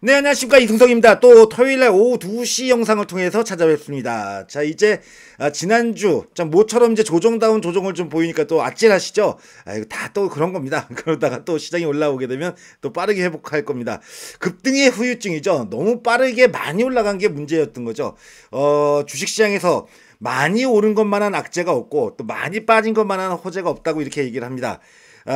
네, 안녕하십니까. 이승석입니다. 또 토요일날 오후 2시 영상을 통해서 찾아뵙습니다. 자, 이제 지난주 참 모처럼 이제 조정다운 조정을 좀 보이니까 또 아찔하시죠? 이거 다 또 그런 겁니다. 그러다가 또 시장이 올라오게 되면 또 빠르게 회복할 겁니다. 급등의 후유증이죠. 너무 빠르게 많이 올라간 게 문제였던 거죠. 주식시장에서 많이 오른 것만한 악재가 없고 또 많이 빠진 것만한 호재가 없다고 이렇게 얘기를 합니다.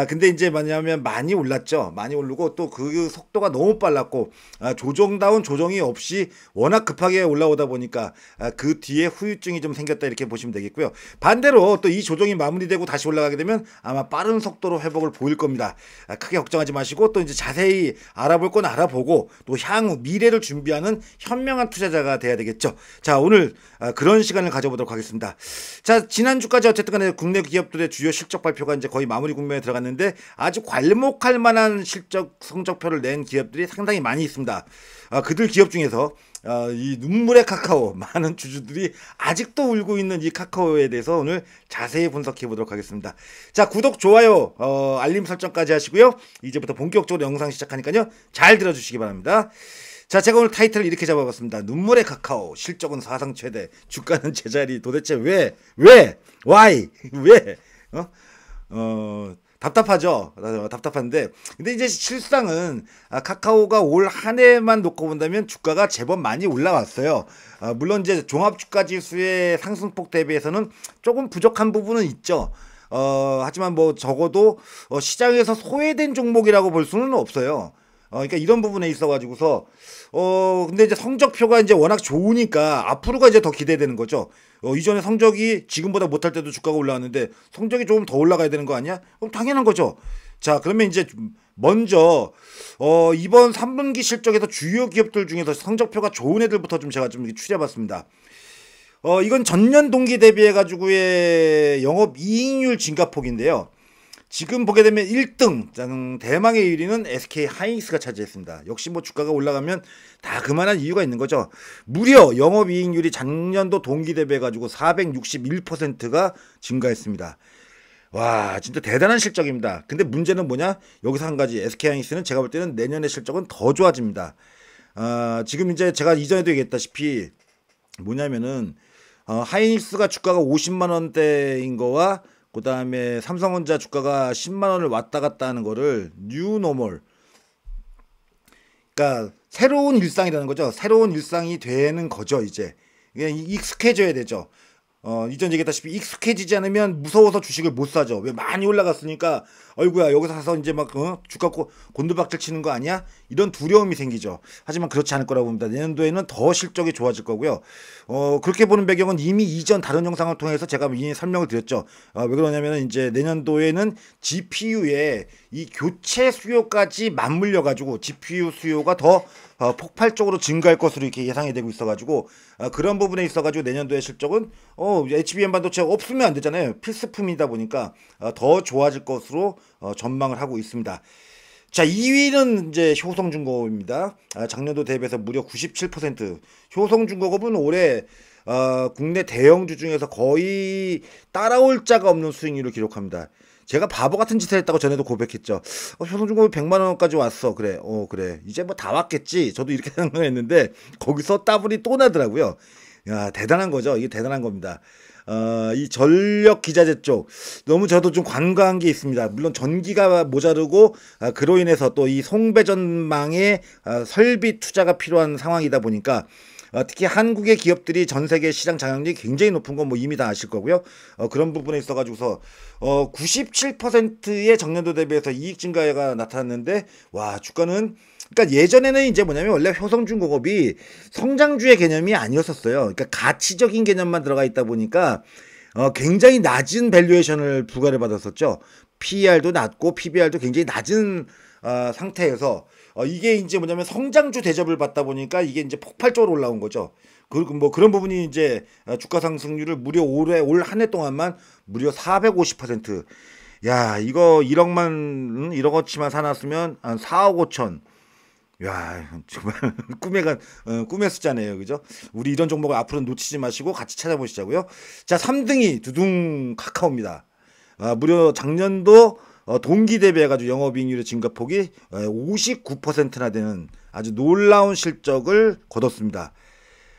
근데 이제 뭐냐면 많이 올랐죠. 많이 오르고 또 그 속도가 너무 빨랐고, 조정다운 조정이 없이 워낙 급하게 올라오다 보니까, 그 뒤에 후유증이 좀 생겼다 이렇게 보시면 되겠고요. 반대로 또 이 조정이 마무리되고 다시 올라가게 되면 아마 빠른 속도로 회복을 보일 겁니다. 크게 걱정하지 마시고 또 이제 자세히 알아볼 건 알아보고 또 향후 미래를 준비하는 현명한 투자자가 돼야 되겠죠. 자, 오늘 그런 시간을 가져보도록 하겠습니다. 자, 지난주까지 어쨌든 간에 국내 기업들의 주요 실적 발표가 이제 거의 마무리 국면에 들어갔는데 아주 괄목할 만한 실적 성적표를 낸 기업들이 상당히 많이 있습니다. 그들 기업 중에서 이 눈물의 카카오, 많은 주주들이 아직도 울고 있는 이 카카오에 대해서 오늘 자세히 분석해 보도록 하겠습니다. 자, 구독, 좋아요, 알림 설정까지 하시고요. 이제부터 본격적으로 영상 시작하니까요. 잘 들어주시기 바랍니다. 자, 제가 오늘 타이틀을 이렇게 잡아봤습니다. 눈물의 카카오, 실적은 사상 최대, 주가는 제자리. 도대체 왜? why? 왜? 답답하죠. 답답한데, 근데 이제 실상은 카카오가 올 한 해만 놓고 본다면 주가가 제법 많이 올라왔어요. 물론 이제 종합주가지수의 상승폭 대비해서는 조금 부족한 부분은 있죠. 하지만 뭐 적어도 시장에서 소외된 종목이라고 볼 수는 없어요. 그러니까 이런 부분에 있어가지고서 근데 이제 성적표가 이제 워낙 좋으니까 앞으로가 이제 더 기대되는 거죠. 이전에 성적이 지금보다 못할 때도 주가가 올라왔는데 성적이 조금 더 올라가야 되는 거 아니야? 그럼 당연한 거죠. 자, 그러면 이제 먼저 이번 3분기 실적에서 주요 기업들 중에서 성적표가 좋은 애들부터 좀 제가 좀 추려봤습니다. 이건 전년 동기 대비해가지고의 영업이익률 증가폭인데요. 지금 보게 되면 1등 대망의 1위는 SK 하이닉스가 차지했습니다. 역시 뭐 주가가 올라가면 다 그만한 이유가 있는 거죠. 무려 영업이익률이 작년도 동기 대비해 가지고 461%가 증가했습니다. 와, 진짜 대단한 실적입니다. 근데 문제는 뭐냐? 여기서 한 가지, SK 하이닉스는 제가 볼 때는 내년의 실적은 더 좋아집니다. 지금 이제 제가 이전에도 얘기했다시피 뭐냐면은 하이닉스가 주가가 50만 원대인 거와 그 다음에 삼성전자 주가가 10만 원을 왔다 갔다 하는 거를 뉴노멀, 그러니까 새로운 일상이라는 거죠. 새로운 일상이 되는 거죠. 이제 이게 익숙해져야 되죠. 이전 얘기했다시피 익숙해지지 않으면 무서워서 주식을 못 사죠. 왜? 많이 올라갔으니까 어이구야 여기서 사서 이제 막 주가 곤두박질 치는 거 아니야? 이런 두려움이 생기죠. 하지만 그렇지 않을 거라고 봅니다. 내년도에는 더 실적이 좋아질 거고요. 그렇게 보는 배경은 이미 이전 다른 영상을 통해서 제가 이미 설명을 드렸죠. 왜 그러냐면 이제 내년도에는 GPU의 이 교체 수요까지 맞물려 가지고 GPU 수요가 더 폭발적으로 증가할 것으로 이렇게 예상이 되고 있어가지고 그런 부분에 있어가지고 내년도의 실적은 HBM 반도체 없으면 안 되잖아요. 필수품이다 보니까 더 좋아질 것으로 전망을 하고 있습니다. 자, 2위는 이제 효성중공업입니다. 작년도 대비해서 무려 97%. 효성중공업은 올해 국내 대형주 중에서 거의 따라올 자가 없는 수익률을 기록합니다. 제가 바보 같은 짓을 했다고 전에도 고백했죠. 효성중공업이 100만 원까지 왔어. 그래. 그래. 이제 뭐 다 왔겠지. 저도 이렇게 생각했는데 거기서 따블이 또 나더라고요. 야, 대단한 거죠. 이게 대단한 겁니다. 이 전력 기자재 쪽 너무 저도 좀 관과한 게 있습니다. 물론 전기가 모자르고 그로 인해서 또 이 송배전망에 설비 투자가 필요한 상황이다 보니까 특히 한국의 기업들이 전 세계 시장 장악력이 굉장히 높은 건 뭐 이미 다 아실 거고요. 그런 부분에 있어 가지고서 97%의 전년도 대비해서 이익 증가가 나타났는데 와, 주가는 그러니까 예전에는 이제 뭐냐면 원래 효성중공업이 성장주의 개념이 아니었었어요. 그러니까 가치적인 개념만 들어가 있다 보니까 굉장히 낮은 밸류에이션을 부과를 받았었죠. PER도 낮고 PBR도 굉장히 낮은 상태에서 이게 이제 뭐냐면 성장주 대접을 받다 보니까 이게 이제 폭발적으로 올라온 거죠. 그리고 뭐 그런 부분이 이제 주가 상승률을 무려 올 한 해 동안만 무려 450%. 야, 이거 1억어치만 사놨으면 한 4억 5천. 야, 정말 꿈의 숫자네요. 그죠? 우리 이런 종목을 앞으로 놓치지 마시고 같이 찾아보시자고요. 자, 3등이 두둥 카카오입니다. 무려 작년도 동기 대비해가지고 영업이익률의 증가폭이 59%나 되는 아주 놀라운 실적을 거뒀습니다.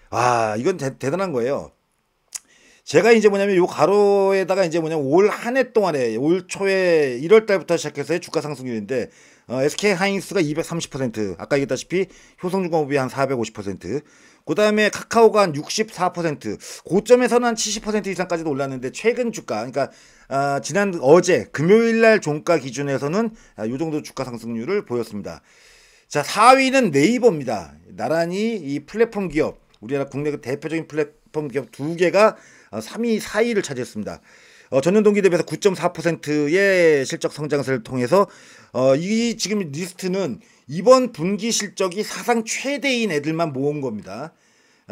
와, 이건 대단한 거예요. 제가 이제 뭐냐면 요 가로에다가 이제 뭐냐면 올 한 해 동안에 올 초에 1월 달부터 시작해서의 주가 상승률인데 SK 하이닉스가 230%, 아까 얘기했다시피 효성중공업이 한 450%, 그 다음에 카카오가 한 64%, 고점에서는 한 70% 이상까지도 올랐는데 최근 주가, 그러니까 지난 어제 금요일 날 종가 기준에서는 요 정도 주가 상승률을 보였습니다. 자, 4위는 네이버입니다. 나란히 이 플랫폼 기업, 우리나라 국내 대표적인 플랫폼 기업 두 개가 3위, 4위를 차지했습니다. 전년 동기 대비해서 9.4%의 실적 성장세를 통해서 이 지금 리스트는 이번 분기 실적이 사상 최대인 애들만 모은 겁니다.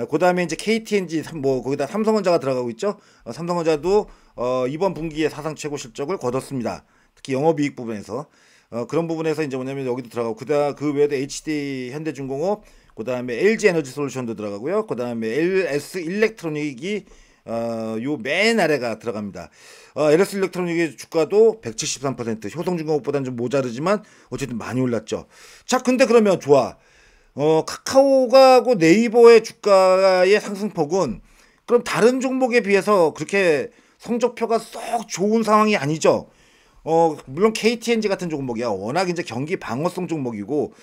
그 다음에 이제 KTNG 뭐 거기다 삼성전자가 들어가고 있죠. 삼성전자도 이번 분기에 사상 최고 실적을 거뒀습니다. 특히 영업이익 부분에서 그런 부분에서 이제 뭐냐면 여기도 들어가고 그 외에도 HD 현대중공업, 그 다음에 LG 에너지 솔루션도 들어가고요. 그 다음에 LS 일렉트로닉이 요 맨 아래가 들어갑니다. LS 일렉트로닉의 주가도 173%, 효성중공업보다는 좀 모자르지만 어쨌든 많이 올랐죠. 자, 근데 그러면 좋아. 카카오하고 네이버의 주가의 상승폭은 그럼 다른 종목에 비해서 그렇게 성적표가 썩 좋은 상황이 아니죠. 물론 KTNG 같은 종목이야. 워낙 이제 경기 방어성 종목이고,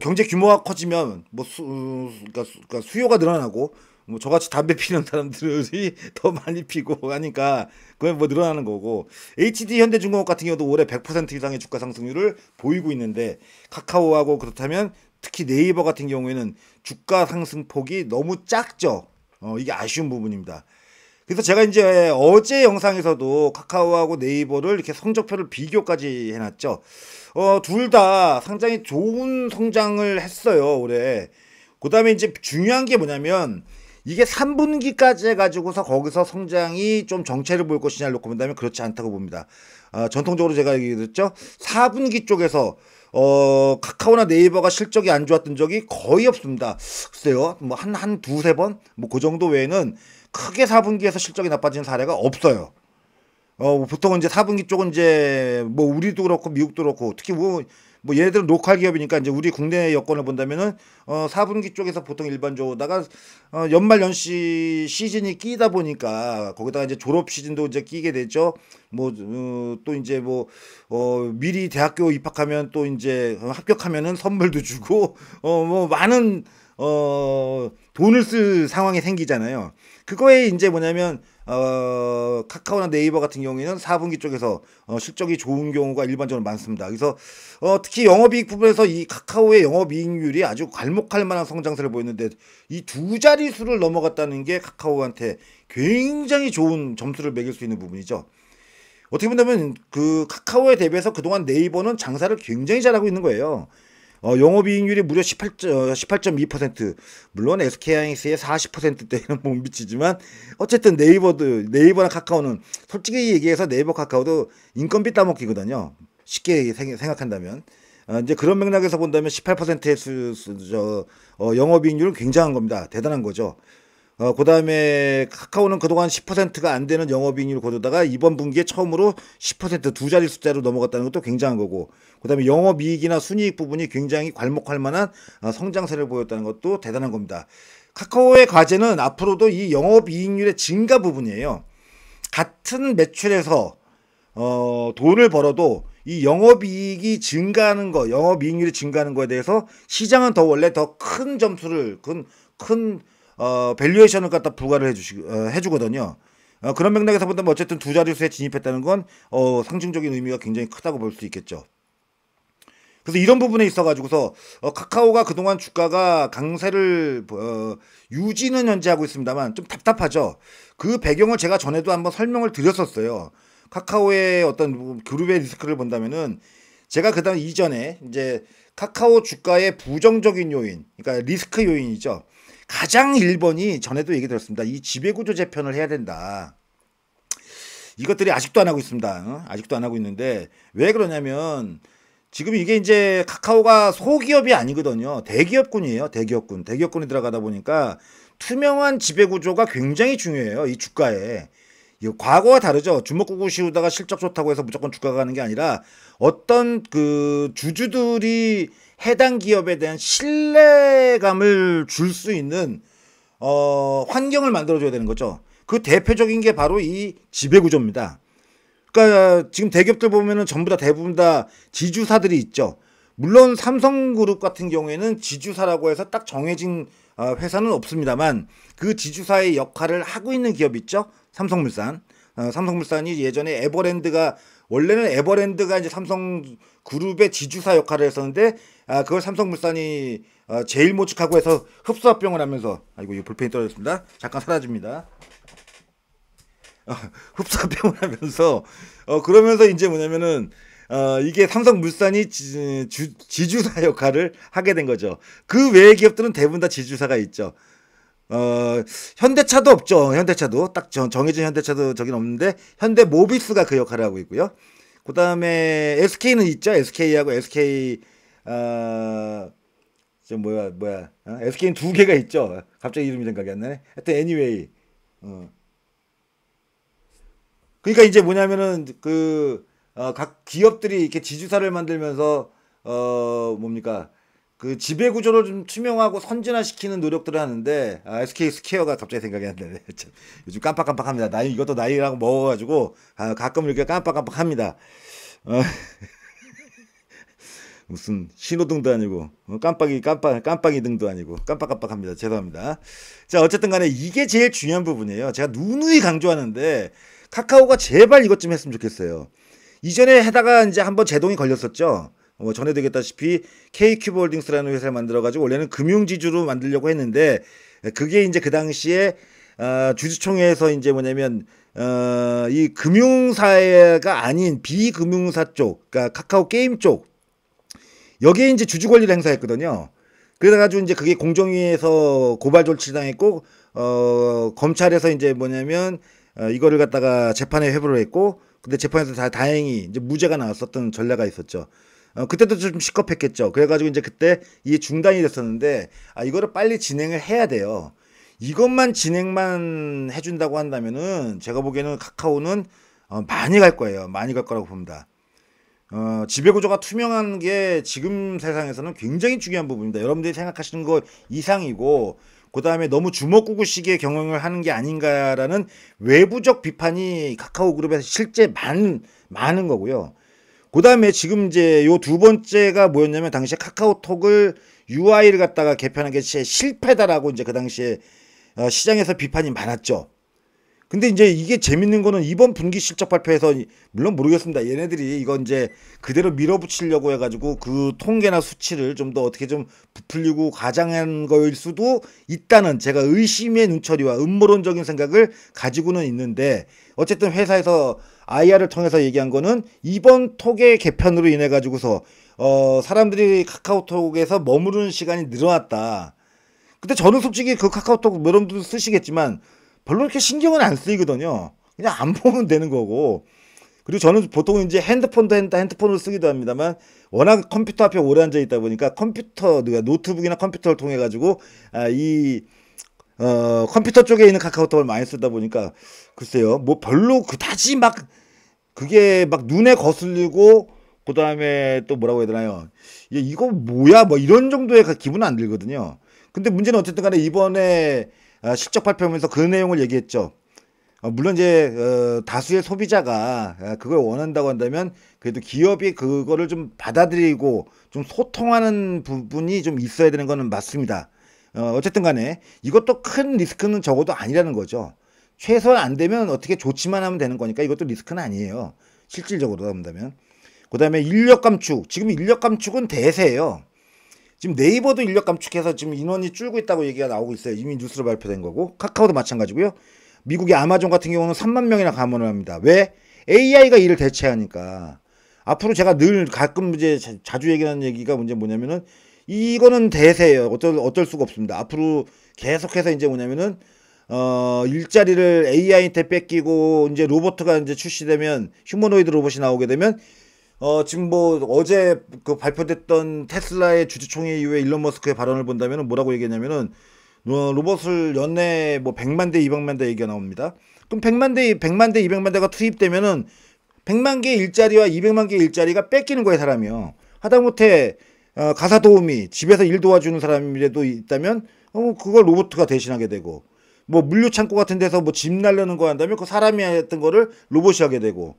경제 규모가 커지면 그러니까 수요가 늘어나고 뭐 저같이 담배 피는 사람들이 더 많이 피고 하니까 그건 뭐 늘어나는 거고, HD 현대중공업 같은 경우도 올해 100% 이상의 주가 상승률을 보이고 있는데 카카오하고 그렇다면 특히 네이버 같은 경우에는 주가 상승폭이 너무 작죠. 이게 아쉬운 부분입니다. 그래서 제가 이제 어제 영상에서도 카카오하고 네이버를 이렇게 성적표를 비교까지 해놨죠. 둘 다 상당히 좋은 성장을 했어요, 올해. 그 다음에 이제 중요한 게 뭐냐면 이게 3분기까지 해가지고서 거기서 성장이 좀 정체를 보일 것이냐를 놓고 본다면 그렇지 않다고 봅니다. 전통적으로 제가 얘기했죠. 4분기 쪽에서 카카오나 네이버가 실적이 안 좋았던 적이 거의 없습니다. 글쎄요, 뭐 한 두세 번? 뭐 그 정도 외에는 크게 4분기에서 실적이 나빠지는 사례가 없어요. 보통은 이제 4분기 쪽은 이제 뭐 우리도 그렇고 미국도 그렇고 특히 뭐 얘네들은 로컬 기업이니까 이제 우리 국내 여건을 본다면은 4분기 쪽에서 보통 일반적으로다가 연말 연시 시즌이 끼다 보니까 거기다가 이제 졸업 시즌도 이제 끼게 되죠. 뭐 또 이제 뭐 미리 대학교 입학하면 또 이제 합격하면은 선물도 주고 뭐 많은 돈을 쓸 상황이 생기잖아요. 그거에 이제 뭐냐면 카카오나 네이버 같은 경우에는 4분기 쪽에서 실적이 좋은 경우가 일반적으로 많습니다. 그래서 특히 영업이익 부분에서 이 카카오의 영업이익률이 아주 괄목할 만한 성장세를 보였는데 이 두 자릿수를 넘어갔다는 게 카카오한테 굉장히 좋은 점수를 매길 수 있는 부분이죠. 어떻게 보면 그 카카오에 대비해서 그동안 네이버는 장사를 굉장히 잘하고 있는 거예요. 영업이익률이 무려 18.2%. 물론 SK하이닉스의 40%대는 못 미치지만 어쨌든 네이버나 카카오는 솔직히 얘기해서 네이버 카카오도 인건비 따먹기거든요. 쉽게 생각한다면. 이제 그런 맥락에서 본다면 18%의 영업이익률은 굉장한 겁니다. 대단한 거죠. 그 다음에 카카오는 그동안 10%가 안 되는 영업이익률을 거두다가 이번 분기에 처음으로 10%두 자리 숫자로 넘어갔다는 것도 굉장한 거고, 그 다음에 영업이익이나 순이익 부분이 굉장히 괄목할 만한 성장세를 보였다는 것도 대단한 겁니다. 카카오의 과제는 앞으로도 이 영업이익률의 증가 부분이에요. 같은 매출에서 돈을 벌어도 이 영업이익이 증가하는 거, 영업이익률이 증가하는 거에 대해서 시장은 원래 더 큰 점수를 큰 밸류에이션을 갖다 부과를 해주거든요. 그런 맥락에서 본다면 어쨌든 두 자릿수에 진입했다는 건 상징적인 의미가 굉장히 크다고 볼 수 있겠죠. 그래서 이런 부분에 있어가지고서 카카오가 그동안 주가가 강세를 유지는 현재 하고 있습니다만 좀 답답하죠. 그 배경을 제가 전에도 한번 설명을 드렸었어요. 카카오의 어떤 그룹의 리스크를 본다면은 제가 그다음 이전에 이제 카카오 주가의 부정적인 요인, 그러니까 리스크 요인이죠. 가장 1번이 전에도 얘기 드렸습니다. 이 지배구조 재편을 해야 된다. 이것들이 아직도 안 하고 있습니다. 아직도 안 하고 있는데 왜 그러냐면 지금 이게 이제 카카오가 소기업이 아니거든요. 대기업군이에요. 대기업군이 들어가다 보니까 투명한 지배구조가 굉장히 중요해요. 이 주가에. 이거 과거와 다르죠. 주먹구구 씌우다가 실적 좋다고 해서 무조건 주가가 가는 게 아니라 어떤 그 주주들이 해당 기업에 대한 신뢰감을 줄 수 있는 환경을 만들어줘야 되는 거죠. 그 대표적인 게 바로 이 지배구조입니다. 그러니까 지금 대기업들 보면은 전부 다 대부분 다 지주사들이 있죠. 물론 삼성그룹 같은 경우에는 지주사라고 해서 딱 정해진 회사는 없습니다만 그 지주사의 역할을 하고 있는 기업 있죠. 삼성물산. 삼성물산이 예전에 에버랜드가 원래는 에버랜드가 이제 삼성그룹의 지주사 역할을 했었는데 그걸 삼성물산이 제일 모직하고 해서 흡수합병을 하면서 아이고 이 볼펜이 떨어졌습니다. 잠깐 사라집니다. 흡수합병을 하면서 그러면서 이제 뭐냐면은 이게 삼성물산이 지주사 역할을 하게 된 거죠. 그 외의 기업들은 대부분 다 지주사가 있죠. 현대차도 없죠. 현대차도 딱 정해진 현대차도 저긴 없는데 현대모비스가 그 역할을 하고 있고요. 그 다음에 SK는 있죠. SK하고 SK 저 뭐야 SK는 두 개가 있죠. 갑자기 이름이 생각이 안 나네. 하여튼 anyway 그러니까 이제 뭐냐면은 각 기업들이 이렇게 지주사를 만들면서 뭡니까 그 지배 구조를 좀 투명하고 선진화시키는 노력들을 하는데 SK 스퀘어가 갑자기 생각이 안 나네. 요즘 깜빡깜빡합니다. 나이 이것도 나이라고 먹어가지고 가끔 이렇게 깜빡깜빡합니다. 무슨 신호등도 아니고 깜빡이 등도 아니고 깜빡깜빡합니다. 죄송합니다. 자 어쨌든 간에 이게 제일 중요한 부분이에요. 제가 누누이 강조하는데 카카오가 제발 이것 좀 했으면 좋겠어요. 이전에 해다가 이제 한번 제동이 걸렸었죠. 전에도 얘기했다시피 KQ홀딩스라는 회사를 만들어가지고 원래는 금융지주로 만들려고 했는데 그게 이제 그 당시에 주주총회에서 이제 뭐냐면 이 금융사가 아닌 비금융사 쪽, 그러니까 카카오 게임 쪽 여기에 이제 주주 권리를 행사했거든요. 그래가지고 이제 그게 공정위에서 고발 조치를 당했고 검찰에서 이제 뭐냐면 이거를 갖다가 재판에 회부를 했고 근데 재판에서 다행히 이제 무죄가 나왔었던 전례가 있었죠. 그때도 좀 시겁했겠죠. 그래가지고 이제 그때 이게 중단이 됐었는데 이거를 빨리 진행을 해야 돼요. 이것만 진행만 해준다고 한다면은 제가 보기에는 카카오는 많이 갈 거예요. 많이 갈 거라고 봅니다. 지배구조가 투명한 게 지금 세상에서는 굉장히 중요한 부분입니다. 여러분들이 생각하시는 거 이상이고 그 다음에 너무 주먹구구식의 경영을 하는 게 아닌가라는 외부적 비판이 카카오 그룹에서 실제 많은 거고요. 그 다음에 지금 이제 요 두 번째가 뭐였냐면 당시에 카카오톡을 UI를 갖다가 개편한 게 실패다라고 이제 그 당시에 시장에서 비판이 많았죠. 근데 이제 이게 재밌는 거는 이번 분기 실적 발표에서 물론 모르겠습니다. 얘네들이 이건 이제 그대로 밀어붙이려고 해가지고 그 통계나 수치를 좀 더 어떻게 좀 부풀리고 과장한 거일 수도 있다는 제가 의심의 눈초리와 음모론적인 생각을 가지고는 있는데 어쨌든 회사에서 IR을 통해서 얘기한 거는 이번 톡의 개편으로 인해 가지고서 사람들이 카카오톡에서 머무르는 시간이 늘어났다. 근데 저는 솔직히 그 카카오톡 여러분들도 쓰시겠지만 별로 이렇게 신경은 안 쓰이거든요. 그냥 안 보면 되는 거고. 그리고 저는 보통 이제 핸드폰을 쓰기도 합니다만 워낙 컴퓨터 앞에 오래 앉아 있다 보니까 노트북이나 컴퓨터를 통해 가지고 컴퓨터 쪽에 있는 카카오톡을 많이 쓰다 보니까 글쎄요. 뭐 별로 그다지 막 그게 막 눈에 거슬리고 그다음에 또 뭐라고 해야 되나요? 이거 뭐야? 뭐 이런 정도의 기분은 안 들거든요. 근데 문제는 어쨌든 간에 이번에 실적 발표하면서 그 내용을 얘기했죠. 물론 이제 다수의 소비자가 그걸 원한다고 한다면 그래도 기업이 그거를 좀 받아들이고 좀 소통하는 부분이 좀 있어야 되는 거는 맞습니다. 어쨌든 간에 이것도 큰 리스크는 적어도 아니라는 거죠. 최소한 안 되면 어떻게 조치만 하면 되는 거니까 이것도 리스크는 아니에요. 실질적으로 한다면. 그 다음에 인력 감축. 지금 인력 감축은 대세예요. 지금 네이버도 인력 감축해서 지금 인원이 줄고 있다고 얘기가 나오고 있어요. 이미 뉴스로 발표된 거고. 카카오도 마찬가지고요. 미국의 아마존 같은 경우는 3만 명이나 감원을 합니다. 왜? AI가 이를 대체하니까. 앞으로 제가 늘 가끔 이제 자주 얘기하는 얘기가 뭐냐면은 이거는 대세예요. 어쩔 수가 없습니다. 앞으로 계속해서 이제 뭐냐면은 일자리를 AI한테 뺏기고 이제 로봇가 이제 출시되면 휴머노이드 로봇이 나오게 되면 지금 뭐 어제 그 발표됐던 테슬라의 주주총회 이후에 일론 머스크의 발언을 본다면 뭐라고 얘기했냐면은 로봇을 연내 뭐 100만 대, 200만 대 얘기가 나옵니다. 그럼 100만 대 200만 대가 투입되면은 100만 개의 일자리와 200만 개의 일자리가 뺏기는 거예요, 사람이요. 하다못해 가사 도우미, 집에서 일 도와주는 사람이라도 있다면 그걸 로봇가 대신하게 되고, 뭐 물류 창고 같은 데서 뭐 짐 날르는 거 한다면 그 사람이 했던 거를 로봇이 하게 되고,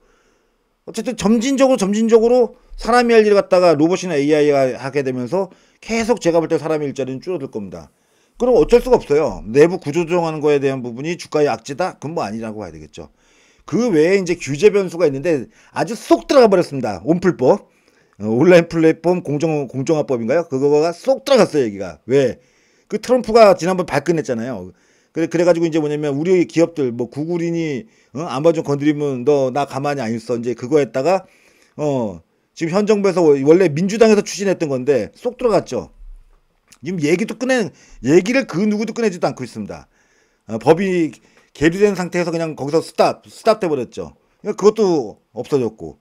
어쨌든 점진적으로 사람이 할 일을 갖다가 로봇이나 AI가 하게 되면서 계속 제가 볼 때 사람의 일자리는 줄어들 겁니다. 그럼 어쩔 수가 없어요. 내부 구조 조정하는 거에 대한 부분이 주가의 악재다? 그건 뭐 아니라고 봐야 되겠죠. 그 외에 이제 규제 변수가 있는데 아주 쏙 들어가 버렸습니다. 온풀법. 온라인 플랫폼 공정화법인가요? 그거가 쏙 들어갔어요, 여기가. 왜? 그 트럼프가 지난번 발끈했잖아요. 그래가지고 이제 뭐냐면 우리 기업들 뭐 구글이니 아마존 건드리면 너 나 가만히 안 있어. 이제 그거 했다가 지금 현 정부에서 원래 민주당에서 추진했던 건데 쏙 들어갔죠. 지금 얘기를 그 누구도 꺼내지도 않고 있습니다. 법이 계류된 상태에서 그냥 거기서 스탑 돼버렸죠. 그것도 없어졌고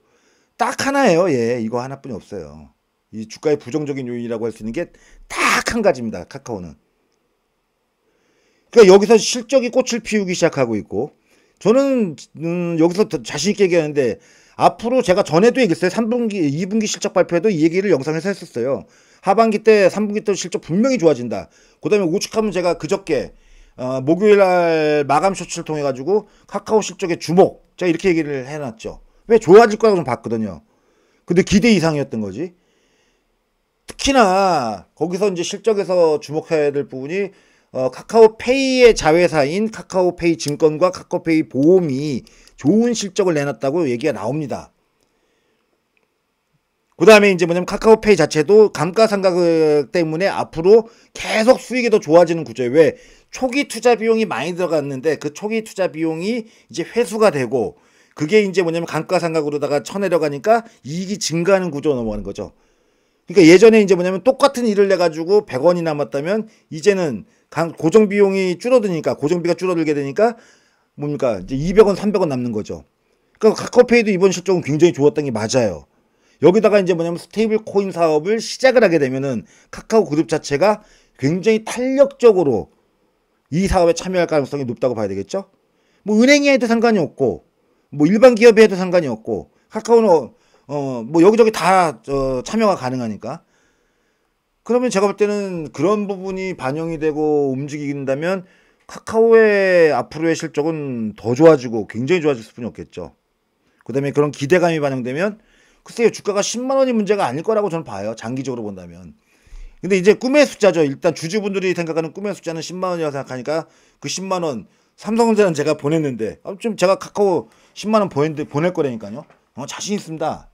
딱 하나예요. 예, 이거 하나뿐이 없어요. 이 주가의 부정적인 요인이라고 할 수 있는 게 딱 한 가지입니다. 카카오는. 그러니까 여기서 실적이 꽃을 피우기 시작하고 있고, 저는 여기서 더 자신 있게 얘기하는데 앞으로 제가 전에도 얘기했어요. 3분기, 2분기 실적 발표에도 이 얘기를 영상에서 했었어요. 하반기 때, 3분기 때 실적 분명히 좋아진다. 그 다음에 오죽하면 제가 그저께 목요일 날 마감 쇼츠를 통해 가지고 카카오 실적의 주목, 제가 이렇게 얘기를 해놨죠. 왜 좋아질 거라고 좀 봤거든요. 근데 기대 이상이었던 거지. 특히나 거기서 이제 실적에서 주목해야 될 부분이 카카오페이의 자회사인 카카오페이 증권과 카카오페이 보험이 좋은 실적을 내놨다고 얘기가 나옵니다. 그 다음에 이제 뭐냐면 카카오페이 자체도 감가상각 때문에 앞으로 계속 수익이 더 좋아지는 구조예요. 왜? 초기 투자 비용이 많이 들어갔는데 그 초기 투자 비용이 이제 회수가 되고, 그게 이제 뭐냐면 감가상각으로다가 쳐내려가니까 이익이 증가하는 구조로 넘어가는 거죠. 그러니까 예전에 이제 뭐냐면 똑같은 일을 내가지고 100원이 남았다면 이제는 고정 비용이 줄어드니까, 고정비가 줄어들게 되니까 뭡니까? 이제 200원, 300원 남는 거죠. 그러니까 카카오페이도 이번 실적은 굉장히 좋았던 게 맞아요. 여기다가 이제 뭐냐면 스테이블 코인 사업을 시작을 하게 되면은 카카오 그룹 자체가 굉장히 탄력적으로 이 사업에 참여할 가능성이 높다고 봐야 되겠죠. 뭐 은행이 해도 상관이 없고, 뭐 일반 기업이 해도 상관이 없고, 카카오는 뭐 여기저기 다 참여가 가능하니까. 그러면 제가 볼 때는 그런 부분이 반영이 되고 움직인다면 카카오의 앞으로의 실적은 더 좋아지고 굉장히 좋아질 수뿐이 없겠죠. 그 다음에 그런 기대감이 반영되면 글쎄요, 주가가 10만 원이 문제가 아닐 거라고 저는 봐요. 장기적으로 본다면. 근데 이제 꿈의 숫자죠. 일단 주주분들이 생각하는 꿈의 숫자는 10만 원이라고 생각하니까 그 10만 원, 삼성전자는 제가 보냈는데 지금 제가 카카오 10만 원 보낼 거라니까요. 자신 있습니다.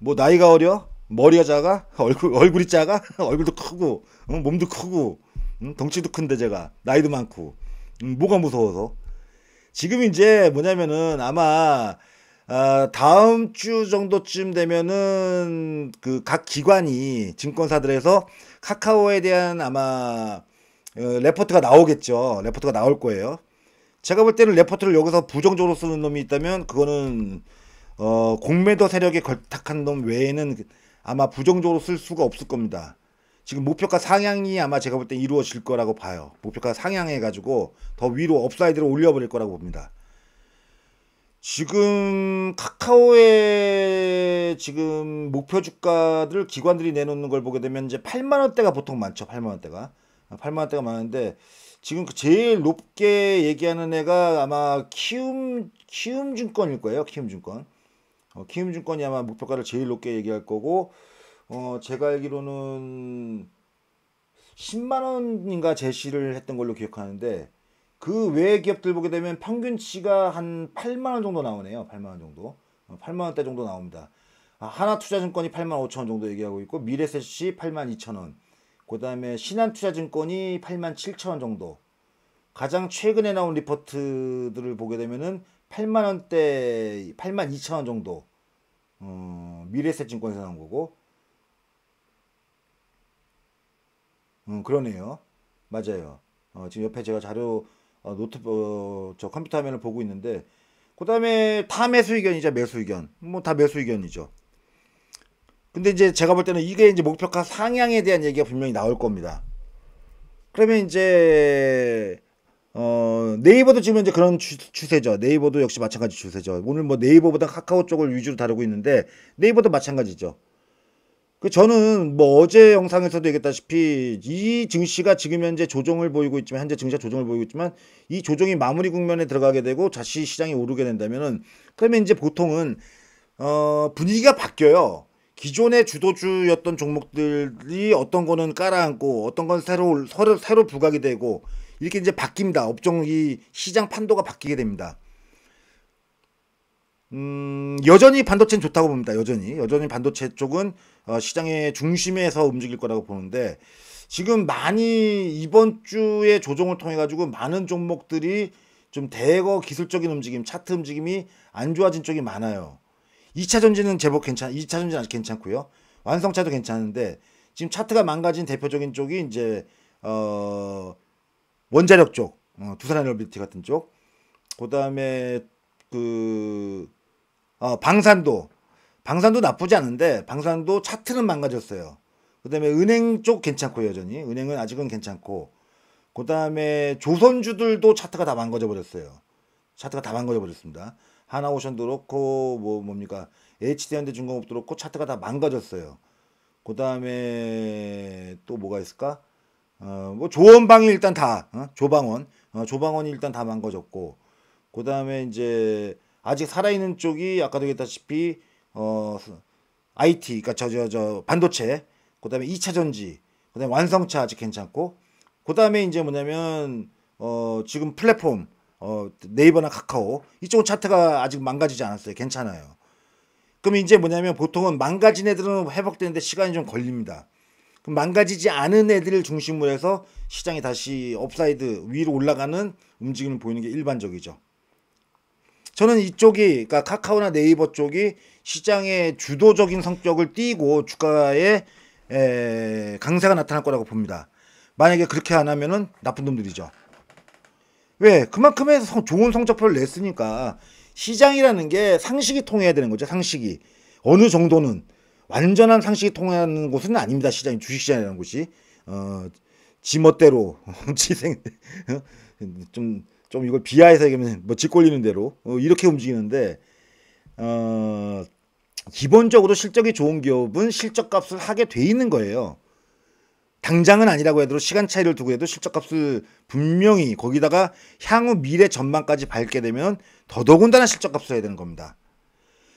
뭐 나이가 어려? 머리가 작아? 얼굴이 작아? 얼굴도 크고 몸도 크고 덩치도 큰데 제가 나이도 많고 뭐가 무서워서. 지금 이제 뭐냐면은 아마 다음 주 정도쯤 되면은 그 각 기관이 증권사들에서 카카오에 대한 아마 레포트가 나오겠죠. 레포트가 나올 거예요. 제가 볼 때는 레포트를 여기서 부정적으로 쓰는 놈이 있다면 그거는 공매도 세력에 걸탁한 놈 외에는 아마 부정적으로 쓸 수가 없을 겁니다. 지금 목표가 상향이 아마 제가 볼 때 이루어질 거라고 봐요. 목표가 상향해가지고 더 위로 업사이드로 올려버릴 거라고 봅니다. 지금 카카오의 지금 목표 주가들 기관들이 내놓는 걸 보게 되면 이제 8만 원대가 보통 많죠. 8만 원대가 8만 원대가 많은데 지금 제일 높게 얘기하는 애가 아마 키움증권일 거예요. 키움증권. 키움증권이 아마 목표가를 제일 높게 얘기할 거고, 제가 알기로는 10만 원인가 제시를 했던 걸로 기억하는데, 그 외 기업들 보게 되면 평균치가 한 8만 원 정도 나오네요. 8만 원 정도. 8만 원대 정도 나옵니다. 하나투자증권이 8만 5천 원 정도 얘기하고 있고, 미래셋이 8만 2천 원. 그 다음에 신한투자증권이 8만 7천 원 정도. 가장 최근에 나온 리포트들을 보게 되면은 8만 원대, 8만 2천 원 정도. 미래셋증권에서 나온 거고. 그러네요. 맞아요. 지금 옆에 제가 자료 저 컴퓨터 화면을 보고 있는데, 그 다음에 다 매수 의견이죠. 매수 의견. 뭐 다 매수 의견이죠. 근데 이제 제가 볼 때는 이게 이제 목표가 상향에 대한 얘기가 분명히 나올 겁니다. 그러면 이제 네이버도 지금 이제 그런 추세죠. 네이버도 역시 마찬가지 추세죠. 오늘 뭐 네이버보다 카카오 쪽을 위주로 다루고 있는데 네이버도 마찬가지죠. 저는 뭐 어제 영상에서도 얘기했다시피 이 증시가 지금 현재 조정을 보이고 있지만 현재 증시가 조정을 보이고 있지만 이 조정이 마무리 국면에 들어가게 되고 다시 시장이 오르게 된다면은 그러면 이제 보통은 분위기가 바뀌어요. 기존의 주도주였던 종목들이 어떤 거는 깔아앉고 어떤 건 새로 부각이 되고 이렇게 이제 바뀝니다. 업종이 시장 판도가 바뀌게 됩니다. 여전히 반도체는 좋다고 봅니다. 여전히 반도체 쪽은 시장의 중심에서 움직일 거라고 보는데 지금 많이 이번 주에 조정을 통해 가지고 많은 종목들이 좀 대거 기술적인 움직임, 차트 움직임이 안 좋아진 쪽이 많아요. 2차 전지는 제법 2차 전지는 아직 괜찮고요. 완성차도 괜찮은데 지금 차트가 망가진 대표적인 쪽이 이제 원자력 쪽, 두산에너비티 같은 쪽, 그다음에 방산도 나쁘지 않은데 방산도 차트는 망가졌어요. 그다음에 은행 쪽 괜찮고 여전히 은행은 아직은 괜찮고 그다음에 조선주들도 차트가 다 망가져 버렸어요. 차트가 다 망가져 버렸습니다. 하나오션도 그렇고 뭡니까 HD현대중공업도 그렇고 차트가 다 망가졌어요. 그다음에 또 뭐가 있을까? 뭐 조원방이 일단 다 조방원이 일단 다 망가졌고 그다음에 이제 아직 살아있는 쪽이 아까도 얘기했다시피 IT 그러니까 저 반도체 그다음에 2차 전지 그다음에 완성차 아직 괜찮고 그다음에 이제 뭐냐면 지금 플랫폼 네이버나 카카오 이쪽은 차트가 아직 망가지지 않았어요. 괜찮아요. 그럼 이제 뭐냐면 보통은 망가진 애들은 회복되는데 시간이 좀 걸립니다. 그럼 망가지지 않은 애들을 중심으로 해서 시장이 다시 업사이드 위로 올라가는 움직임을 보이는 게 일반적이죠. 저는 이쪽이 그러니까 카카오나 네이버 쪽이 시장의 주도적인 성격을 띠고 주가에 강세가 나타날 거라고 봅니다. 만약에 그렇게 안 하면은 나쁜 놈들이죠. 왜? 그만큼의 좋은 성적표를 냈으니까 시장이라는 게 상식이 통해야 되는 거죠. 상식이. 어느 정도는 완전한 상식이 통하는 곳은 아닙니다. 시장이 주식시장이라는 곳이. 지멋대로 지생 좀 이걸 비하해서 얘기하면 뭐 짓꼴리는 대로 이렇게 움직이는데 기본적으로 실적이 좋은 기업은 실적값을 하게 돼 있는 거예요. 당장은 아니라고 해도 시간 차이를 두고 해도 실적값을 분명히 거기다가 향후 미래 전망까지 밝게 되면 더더군다나 실적값을 해야 되는 겁니다.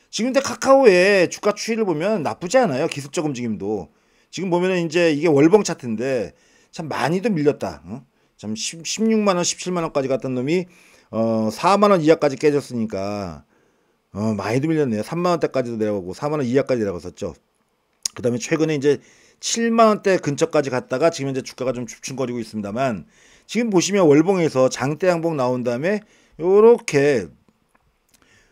지금 근데 카카오의 주가 추이를 보면 나쁘지 않아요. 기술적 움직임도. 지금 보면은 이제 이게 월봉 차트인데 참 많이도 밀렸다. 참 16만 원, 17만 원까지 갔던 놈이 4만 원 이하까지 깨졌으니까 많이도 밀렸네요. 3만 원대까지도 내려가고 4만 원 이하까지 내려갔었죠. 그다음에 최근에 이제 7만 원대 근처까지 갔다가 지금 이제 주가가 좀 춤춤거리고 있습니다만 지금 보시면 월봉에서 장대 양봉 나온 다음에 요렇게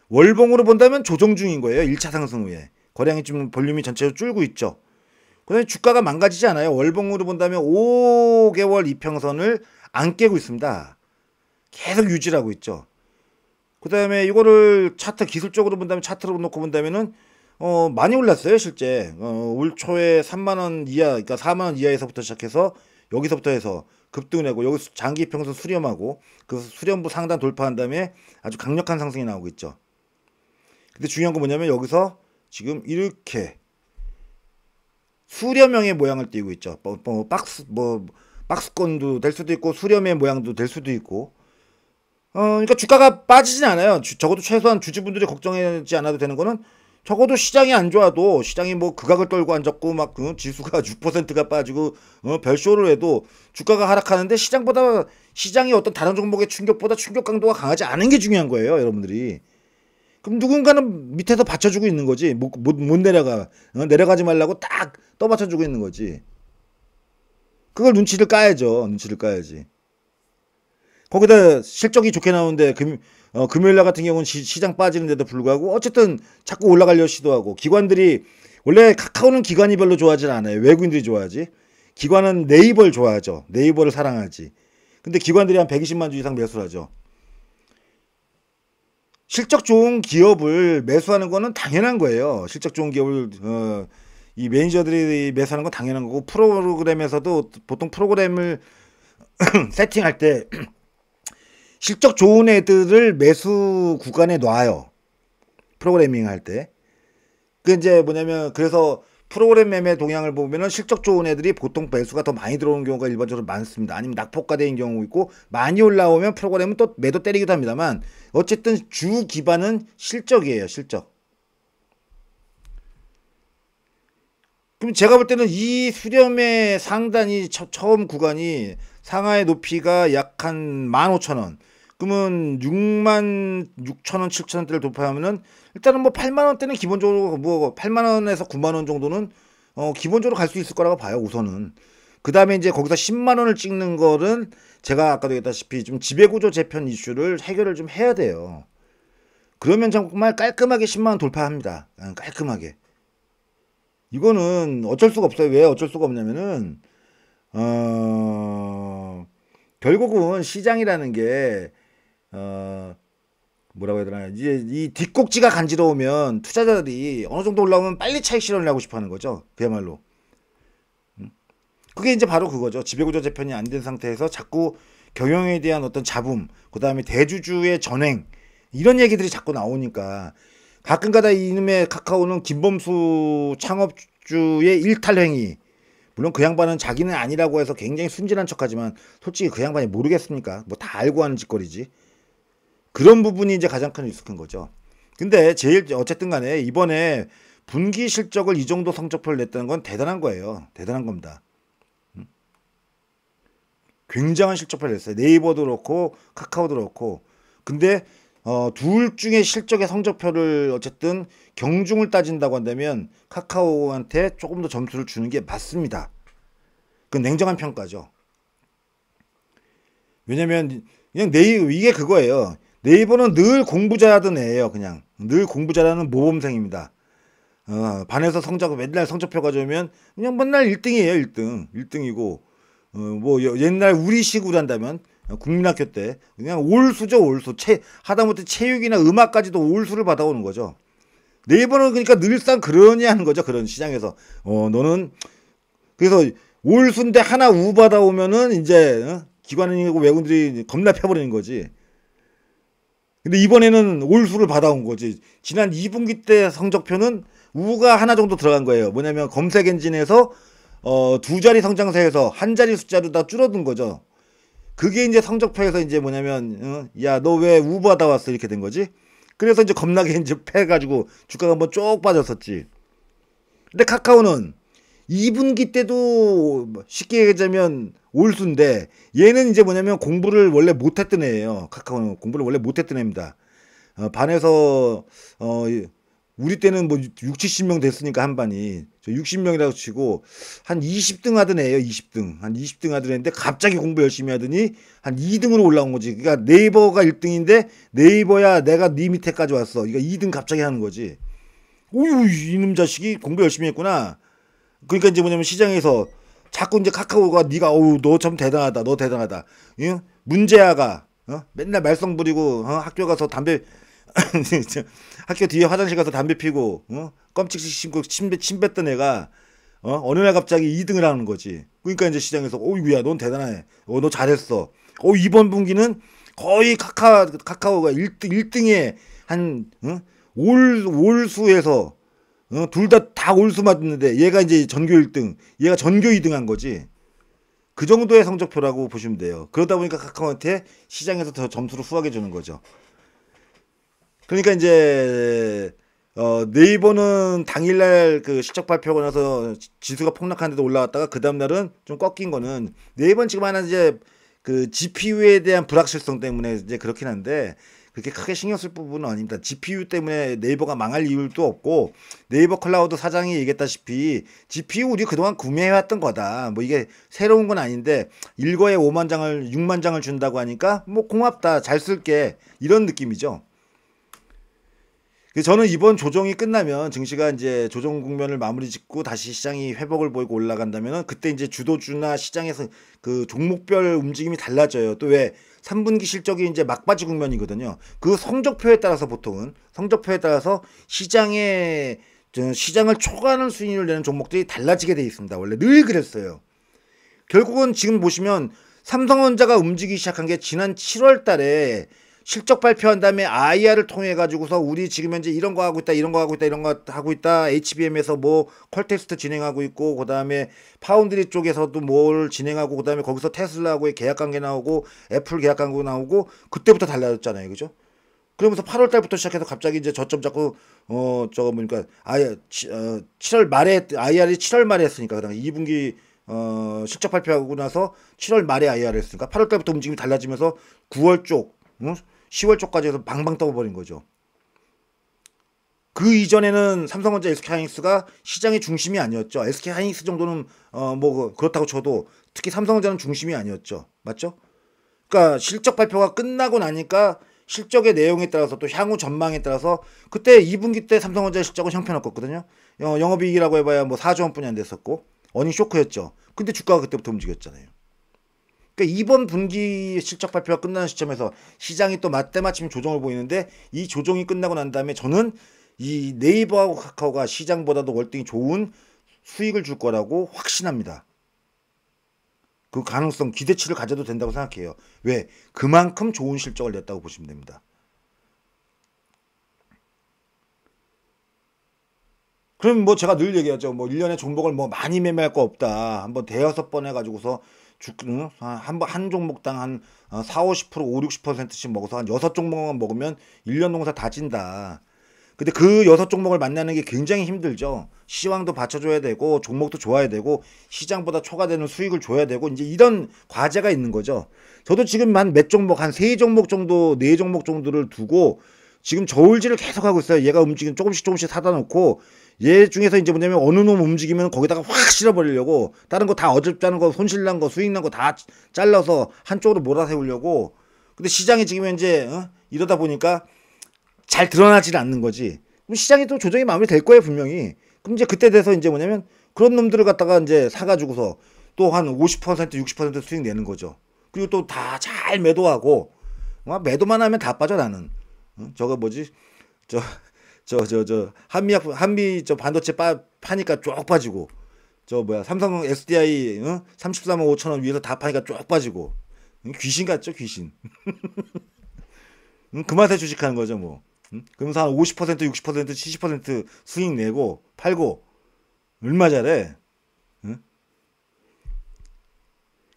월봉으로 본다면 조정 중인 거예요. 1차 상승 후에. 거래량이 좀 볼륨이 전체적으로 줄고 있죠. 그다음에 주가가 망가지지 않아요. 월봉으로 본다면 5개월 이평선을 안 깨고 있습니다. 계속 유지를 하고 있죠. 그다음에 이거를 차트 기술적으로 본다면 차트로 놓고 본다면은 많이 올랐어요, 실제. 올 초에 3만 원 이하, 그러니까 4만 원 이하에서부터 시작해서 여기서부터 해서 급등을 하고 여기 장기 평선 수렴하고 그 수렴부 상단 돌파한 다음에 아주 강력한 상승이 나오고 있죠. 근데 중요한 건 뭐냐면 여기서 지금 이렇게 수렴형의 모양을 띄고 있죠. 박스권도 될 수도 있고 수렴의 모양도 될 수도 있고. 그러니까 주가가 빠지진 않아요. 적어도 최소한 주주분들이 걱정하지 않아도 되는 거는 적어도 시장이 안 좋아도 시장이 뭐 극악을 떨고 앉았고 막 지수가 6%가 빠지고 별쇼를 해도 주가가 하락하는데 시장이 어떤 다른 종목의 충격보다 충격 강도가 강하지 않은 게 중요한 거예요, 여러분들이. 그럼 누군가는 밑에서 받쳐주고 있는 거지. 못 내려가. 내려가지 말라고 딱 떠받쳐주고 있는 거지. 그걸 눈치를 까야죠. 눈치를 까야지. 거기다 실적이 좋게 나오는데 금요일날 같은 경우는 시장 빠지는데도 불구하고 어쨌든 자꾸 올라가려 시도하고 기관들이 원래 카카오는 기관이 별로 좋아하지 않아요. 외국인들이 좋아하지. 기관은 네이버를 좋아하죠. 네이버를 사랑하지. 근데 기관들이 한 120만 주 이상 매수를 하죠. 실적 좋은 기업을 매수하는 거는 당연한 거예요. 실적 좋은 기업을 이 매니저들이 매수하는 건 당연한 거고 프로그램에서도 보통 프로그램을 세팅할 때 실적 좋은 애들을 매수 구간에 놔요. 프로그래밍 할 때. 그 이제 뭐냐면 그래서 프로그램 매매 동향을 보면은 실적 좋은 애들이 보통 매수가 더 많이 들어오는 경우가 일반적으로 많습니다. 아니면 낙폭과대인 경우 있고 많이 올라오면 프로그램은 또 매도 때리기도 합니다만 어쨌든 주 기반은 실적이에요. 실적. 그럼 제가 볼 때는 이 수렴의 상단이 처음 구간이 상하의 높이가 약 한 15,000원. 그러면 66,000원, 7,000원대를 돌파하면은 일단은 뭐 8만원대는 기본적으로 뭐 8만원에서 9만원 정도는 기본적으로 갈 수 있을 거라고 봐요. 우선은. 그 다음에 이제 거기서 10만원을 찍는 거는 제가 아까도 얘기했다시피 좀 지배구조 재편 이슈를 해결을 좀 해야 돼요. 그러면 정말 깔끔하게 10만원 돌파합니다. 깔끔하게. 이거는 어쩔 수가 없어요. 왜 어쩔 수가 없냐면은 결국은 시장이라는 게 뭐라고 해야 되나 이제 이 뒷꼭지가 간지러우면 투자자들이 어느 정도 올라오면 빨리 차익 실현을 하고 싶어 하는 거죠. 그야말로. 그게 이제 바로 그거죠. 지배구조 재편이 안 된 상태에서 자꾸 경영에 대한 어떤 잡음, 그 다음에 대주주의 전횡 이런 얘기들이 자꾸 나오니까 가끔가다 이놈의 카카오는 김범수 창업주의 일탈행위, 물론 그 양반은 자기는 아니라고 해서 굉장히 순진한 척하지만 솔직히 그 양반이 모르겠습니까? 뭐 다 알고 하는 짓거리지. 그런 부분이 이제 가장 큰 리스크인 거죠. 근데 제일 어쨌든 간에 이번에 분기 실적을 이 정도 성적표를 냈다는 건 대단한 거예요. 대단한 겁니다. 굉장한 실적표를 냈어요. 네이버도 그렇고 카카오도 그렇고. 근데 둘 중에 실적의 성적표를 어쨌든 경중을 따진다고 한다면 카카오한테 조금 더 점수를 주는 게 맞습니다. 그건 냉정한 평가죠. 왜냐면 그냥 이게 그거예요. 네이버는 늘 공부 잘하던 애예요. 그냥 늘 공부 잘하는 모범생입니다. 반에서 맨날 성적표 가져오면 그냥 맨날 1등이에요. 1등. 1등이고 뭐 옛날 우리식으로 한다면 국민학교 때 그냥 올수죠. 올수. 하다못해 체육이나 음악까지도 올수를 받아오는 거죠. 네이버는 그러니까 늘상 그러니 하는 거죠. 그런 시장에서 너는 그래서 올수인데 하나 우 받아오면은 이제 기관이고 외국인들이 겁나 펴버리는 거지. 근데 이번에는 올수를 받아온 거지. 지난 2분기 때 성적표는 우가 하나 정도 들어간 거예요. 뭐냐면 검색 엔진에서 두 자리 성장세에서 한 자리 숫자로 다 줄어든 거죠. 그게 이제 성적표에서 이제 뭐냐면 야 너 왜 우 받아왔어 이렇게 된 거지. 그래서 이제 겁나게 이제 패가지고 주가가 한번 쭉 빠졌었지. 근데 카카오는 2분기 때도 쉽게 얘기하자면 올수인데 얘는 이제 뭐냐면 공부를 원래 못했던 애예요. 카카오는 공부를 원래 못했던 애입니다. 반에서 우리 때는 뭐 6, 70명 됐으니까 한 반이 60명이라고 치고 한 20등 하던 애예요. 20등. 한 20등 하던 애인데 갑자기 공부 열심히 하더니 한 2등으로 올라온 거지. 그러니까 네이버가 1등인데 네이버야 내가 네 밑에까지 왔어. 그러니까 2등 갑자기 하는 거지. 오유 이놈 자식이 공부 열심히 했구나. 그러니까 이제 뭐냐면 시장에서 자꾸 이제 카카오가 네가 어우 너 참 대단하다. 너 대단하다. 응? 문제아가 맨날 말썽 부리고 학교 가서 담배 학교 뒤에 화장실 가서 담배 피고 껌찍찍 신고 침 뱉던 애가 어느 날 갑자기 2등을 하는 거지. 그러니까 이제 시장에서 어이구야 넌 대단해. 너 잘했어. 이번 분기는 거의 카카오가 1등에 한 올수에서 둘 다 올수 맞는데 얘가 이제 전교 1등, 얘가 전교 2등 한 거지. 그 정도의 성적표라고 보시면 돼요. 그러다 보니까 카카오한테 시장에서 더 점수를 후하게 주는 거죠. 그러니까 이제 네이버는 당일날 그 실적 발표하고 나서 지수가 폭락하는데도 올라갔다가 그 다음날은 좀 꺾인 거는 네이버는 지금 하나 이제 그 GPU에 대한 불확실성 때문에 이제 그렇긴 한데 그렇게 크게 신경 쓸 부분은 아닙니다. GPU 때문에 네이버가 망할 이유도 없고 네이버 클라우드 사장이 얘기했다시피 GPU 우리 그동안 구매해왔던 거다. 뭐 이게 새로운 건 아닌데 일거에 5만 장을 6만 장을 준다고 하니까 뭐 고맙다 잘 쓸게 이런 느낌이죠. 저는 이번 조정이 끝나면 증시가 이제 조정 국면을 마무리 짓고 다시 시장이 회복을 보이고 올라간다면은 그때 이제 주도주나 시장에서 그 종목별 움직임이 달라져요. 또 왜 3분기 실적이 이제 막바지 국면이거든요. 그 성적표에 따라서 보통은 성적표에 따라서 시장을 초과하는 수익률을 내는 종목들이 달라지게 돼 있습니다. 원래 늘 그랬어요. 결국은 지금 보시면 삼성전자가 움직이기 시작한 게 지난 7월 달에 실적 발표한 다음에 IR을 통해 가지고서 우리 지금 현재 이런 거 하고 있다, 이런 거 하고 있다, 이런 거 하고 있다. HBM에서 뭐 퀄텍스트 진행하고 있고, 그다음에 파운드리 쪽에서도 뭘 진행하고, 그다음에 거기서 테슬라하고의 계약 관계 나오고, 애플 계약 관계 나오고, 그때부터 달라졌잖아요. 그죠? 그러면서 8월 달부터 시작해서 갑자기 이제 저점 잡고 저거 보니까 7월 말에 IR이 7월 말에 했으니까 그다음 2분기 실적 발표하고 나서 7월 말에 IR을 했으니까 8월 달부터 움직임이 달라지면서 9월 쪽, 10월 쪽까지 해서 방방 떠버린 거죠. 그 이전에는 삼성전자, SK하이닉스가 시장의 중심이 아니었죠. SK하이닉스 정도는 뭐 그렇다고 쳐도 특히 삼성전자는 중심이 아니었죠. 맞죠? 그러니까 실적 발표가 끝나고 나니까 실적의 내용에 따라서 또 향후 전망에 따라서 그때 2분기 때 삼성전자 실적은 형편없었거든요. 영업이익이라고 해봐야 뭐 4조 원뿐이 안 됐었고 어닝 쇼크였죠. 근데 주가가 그때부터 움직였잖아요. 그러니까 이번 분기 실적 발표가 끝나는 시점에서 시장이 또 때마침 조정을 보이는데 이 조정이 끝나고 난 다음에 저는 이 네이버하고 카카오가 시장보다도 월등히 좋은 수익을 줄 거라고 확신합니다. 그 가능성, 기대치를 가져도 된다고 생각해요. 왜? 그만큼 좋은 실적을 냈다고 보시면 됩니다. 그럼 뭐 제가 늘 얘기하죠. 뭐 1년에 종목을 뭐 많이 매매할 거 없다. 한번 대여섯 번 해가지고서 한 종목당 한 4, 50%, 5, 60%씩 먹어서 한 6종목만 먹으면 1년 농사 다 진다. 근데 그 6종목을 만나는 게 굉장히 힘들죠. 시황도 받쳐줘야 되고 종목도 좋아야 되고 시장보다 초과되는 수익을 줘야 되고 이제 이런 과제가 있는 거죠. 저도 지금 한 몇 종목, 한 3종목 정도, 4종목 정도를 두고 지금 저울질을 계속 하고 있어요. 얘가 움직이면 조금씩 사다 놓고 얘 중에서 이제 뭐냐면 어느 놈 움직이면 거기다가 확 실어버리려고 다른 거 다 어줍잖은 거, 손실난 거, 수익난 거 다 잘라서 한쪽으로 몰아세우려고. 근데 시장이 지금 현재 이러다 보니까 잘 드러나지는 않는 거지. 그럼 시장이 또 조정이 마무리될 거예요, 분명히. 그럼 이제 그때 돼서 이제 뭐냐면 그런 놈들을 갖다가 이제 사가지고서 또 한 50%, 60% 수익 내는 거죠. 그리고 또 다 잘 매도하고 매도만 하면 다 빠져 나는. 저거 뭐지? 한미 반도체 파니까 쭉 빠지고. 삼성 SDI 34만 5천 원 위에서 다 파니까 쭉 빠지고. 귀신 같죠, 귀신. 그 맛에 주식하는 거죠, 뭐. 그러면서 한 50%, 60%, 70% 수익 내고 팔고 얼마 잘해.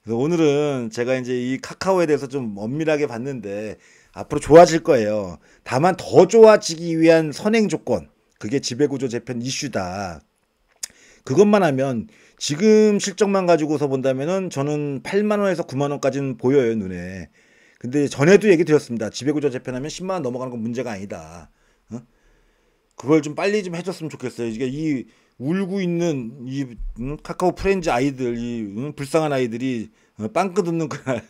그래서 오늘은 제가 이제 이 카카오에 대해서 좀 엄밀하게 봤는데 앞으로 좋아질 거예요. 다만 더 좋아지기 위한 선행 조건, 그게 지배구조 재편 이슈다. 그것만 하면 지금 실적만 가지고서 본다면은 저는 8만 원에서 9만 원까지는 보여요, 눈에. 근데 전에도 얘기 드렸습니다. 지배구조 재편하면 10만 원 넘어가는 건 문제가 아니다. 그걸 좀 빨리 좀 해줬으면 좋겠어요. 이게 이 울고 있는 이 카카오 프렌즈 아이들, 이 불쌍한 아이들이 빵 끝없는 그날,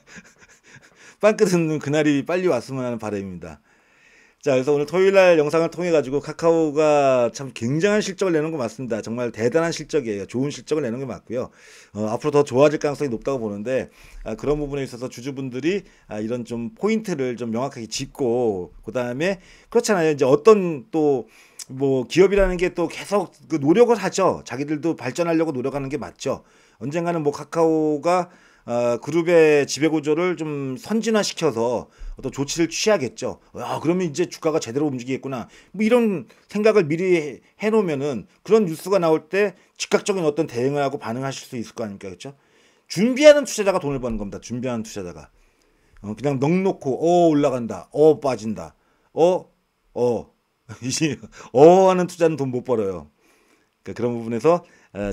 빵 끝없는 그날이 빨리 왔으면 하는 바람입니다. 자, 그래서 오늘 토요일날 영상을 통해 가지고 카카오가 참 굉장한 실적을 내는 거 맞습니다. 정말 대단한 실적이에요. 좋은 실적을 내는 게 맞고요. 앞으로 더 좋아질 가능성이 높다고 보는데 그런 부분에 있어서 주주분들이 이런 좀 포인트를 좀 명확하게 짚고 그다음에 그렇잖아요. 이제 어떤 또 뭐 기업이라는 게 또 계속 그 노력을 하죠. 자기들도 발전하려고 노력하는 게 맞죠. 언젠가는 뭐 카카오가 그룹의 지배구조를 좀 선진화시켜서 어떤 조치를 취하겠죠. 그러면 이제 주가가 제대로 움직이겠구나. 뭐 이런 생각을 미리 해놓으면은 그런 뉴스가 나올 때 즉각적인 어떤 대응을 하고 반응하실 수 있을 거 아닙니까, 그렇죠? 준비하는 투자자가 돈을 버는 겁니다. 준비하는 투자자가 그냥 넉놓고 올라간다, 빠진다, 이제 하는 투자는 돈 못 벌어요. 그러니까 그런 부분에서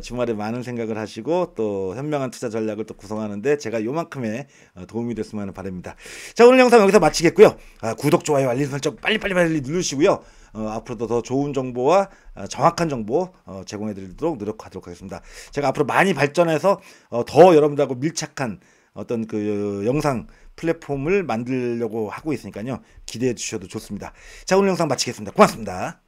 주말에 많은 생각을 하시고 또 현명한 투자 전략을 또 구성하는데 제가 요만큼의 도움이 됐으면 하는 바람입니다. 자, 오늘 영상 여기서 마치겠고요. 구독, 좋아요, 알림 설정 빨리 누르시고요. 앞으로도 더 좋은 정보와 정확한 정보 제공해 드리도록 노력하도록 하겠습니다. 제가 앞으로 많이 발전해서 더 여러분들하고 밀착한 어떤 그 영상 플랫폼을 만들려고 하고 있으니까요. 기대해 주셔도 좋습니다. 자, 오늘 영상 마치겠습니다. 고맙습니다.